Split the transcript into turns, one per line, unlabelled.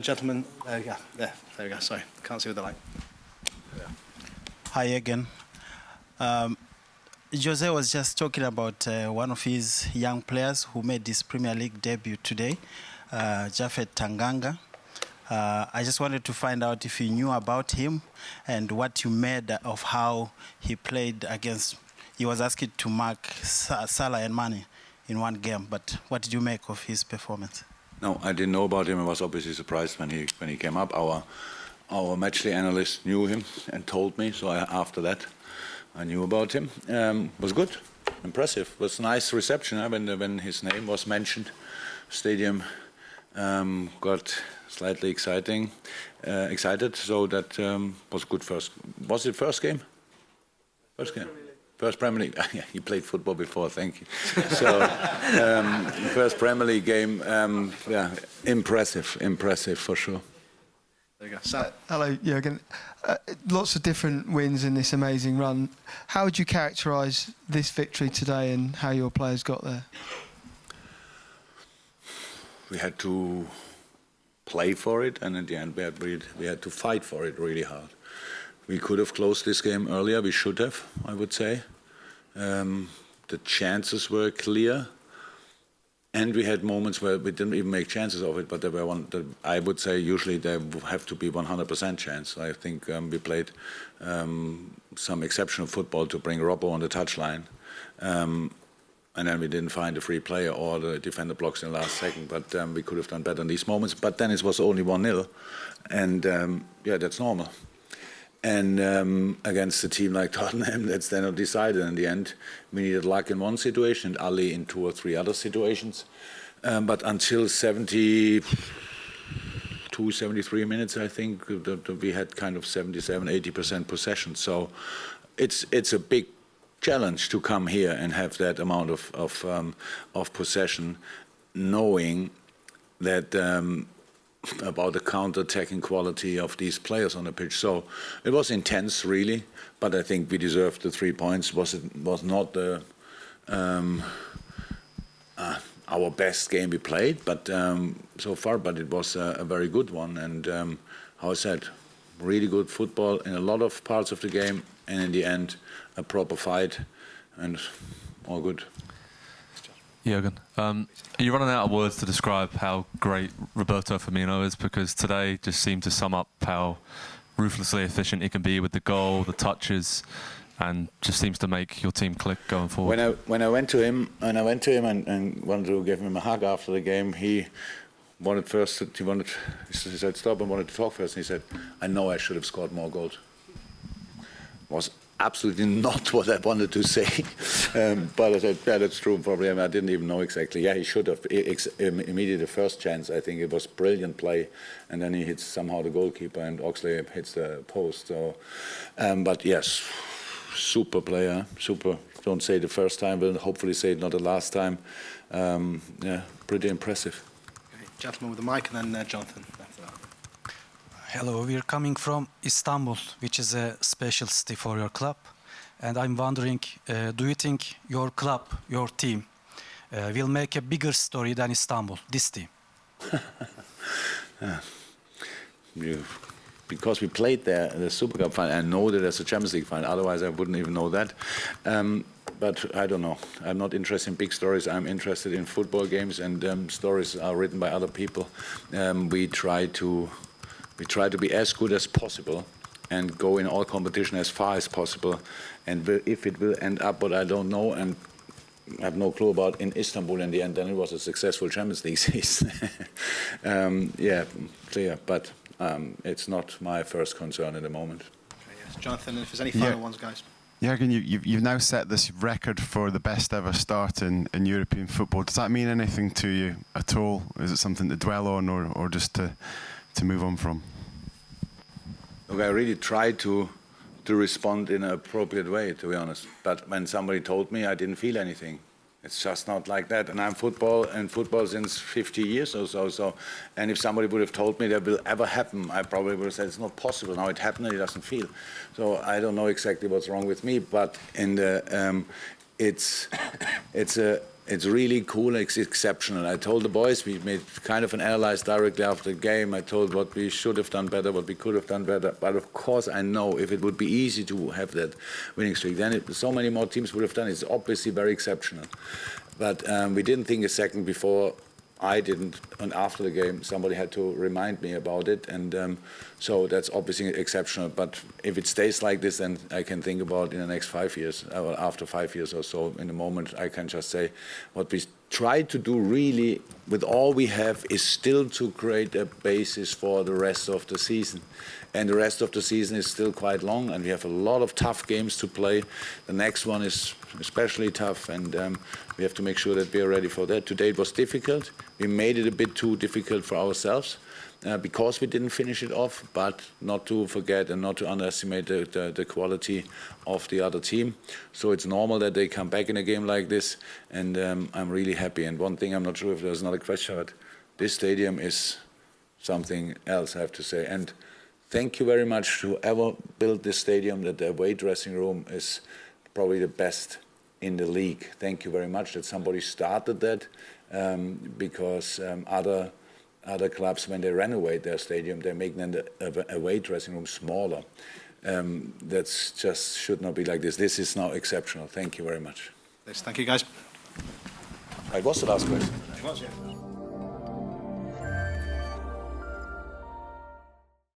Gentlemen, yeah, there we go. Sorry, can't see with the light. Yeah.
Hi again. Jose was just talking about one of his young players who made his Premier League debut today, Japhet Tanganga. I just wanted to find out if you knew about him and what you made of how he played against. He was asked to mark Salah and Mane in one game, but what did you make of his performance?
No, I didn't know about him. I was obviously surprised when he came up. Our matchday analyst knew him and told me. So after that, I knew about him. Was good, impressive. Was a nice reception when his name was mentioned. Stadium got slightly excited. So that was good first. Was it first game? First game. First Premier League. Yeah, he played football before. Thank you. So first Premier League game. Yeah, impressive for sure.
There you go.
Hello, Jurgen. Lots of different wins in this amazing run. How would you characterise this victory today and how your players got there?
We had to play for it, and in the end, we had to fight for it really hard. We could have closed this game earlier. We should have, I would say. The chances were clear, and we had moments where we didn't even make chances of it. But there were I would say usually there have to be 100% chance. I think we played some exceptional football to bring Robbo on the touchline, and then we didn't find a free player or the defender blocks in the last second. But we could have done better in these moments. But then it was only 1-0, and yeah, that's normal. And against a team like Tottenham, that's then not decided in the end. We needed luck in one situation and Ali in 2 or 3 other situations. But until 72, 73 minutes, I think, we had kind of 77, 80% possession. So it's a big challenge to come here and have that amount of possession, knowing that about the counter-attacking quality of these players on the pitch. So it was intense, really, but I think we deserved the 3 points. Was not our best game we played, but so far. But it was a very good one, and how I said, really good football in a lot of parts of the game, and in the end, a proper fight, and all good.
Jurgen, are you running out of words to describe how great Roberto Firmino is? Because today just seemed to sum up how ruthlessly efficient he can be with the goal, the touches, and just seems to make your team click going forward.
When I went to him and wanted to give him a hug after the game, he said stop and wanted to talk first. And he said, "I know I should have scored more goals." Was absolutely not what I wanted to say, but I said, yeah, that's true, probably. I mean, I didn't even know exactly. Yeah, he should have. Immediately the first chance, I think it was brilliant play, and then he hits somehow the goalkeeper, and Oxley hits the post. So, but yes, super player, super. Don't say it the first time, but hopefully say it not the last time. Yeah, pretty impressive.
Okay, gentleman with the mic, and then Jonathan.
Hello, we're coming from Istanbul, which is a special city for your club. And I'm wondering, do you think your club, your team, will make a bigger story than Istanbul, this team?
Because we played there in the Super Cup final, I know that there's a Champions League final, otherwise I wouldn't even know that. But I don't know. I'm not interested in big stories. I'm interested in football games, and stories are written by other people. We try to be as good as possible and go in all competition as far as possible. And if it will end up, what I don't know and I have no clue about, in Istanbul in the end, then it was a successful Champions League season. Yeah, clear. But it's not my first concern at the moment.
Okay, yes. Jonathan, if there's any final ones, guys.
Jurgen, you've now set this record for the best ever start in European football. Does that mean anything to you at all? Is it something to dwell on or just to move on from?
Look, I really tried to respond in an appropriate way, to be honest. But when somebody told me, I didn't feel anything. It's just not like that. And I'm football since 50 years or so. And if somebody would have told me that will ever happen, I probably would have said it's not possible. Now it happened and it doesn't feel. So I don't know exactly what's wrong with me. But in the it's it's really cool, it's exceptional. I told the boys, we made kind of an analysis directly after the game. I told what we should have done better, what we could have done better. But of course, I know if it would be easy to have that winning streak, then so many more teams would have done it. It's obviously very exceptional. But we didn't think a second before. I didn't, and after the game, somebody had to remind me about it, and so that's obviously exceptional. But if it stays like this, then I can think about in the next 5 years, or after 5 years or so. In the moment, I can just say what we try to do really with all we have is still to create a basis for the rest of the season. And the rest of the season is still quite long, and we have a lot of tough games to play. The next one is especially tough, and we have to make sure that we are ready for that. Today it was difficult. We made it a bit too difficult for ourselves because we didn't finish it off, but not to forget and not to underestimate the quality of the other team. So it's normal that they come back in a game like this, and I'm really happy. And one thing, I'm not sure if there's another question, but this stadium is something else, I have to say. And thank you very much to whoever built this stadium, that the away dressing room is probably the best in the league. Thank you very much that somebody started that, because other clubs, when they renovate their stadium, they make then the away dressing room smaller. That's just should not be like this. This is now exceptional. Thank you very much.
Thank you, guys.
It was the last question.
It was, yeah.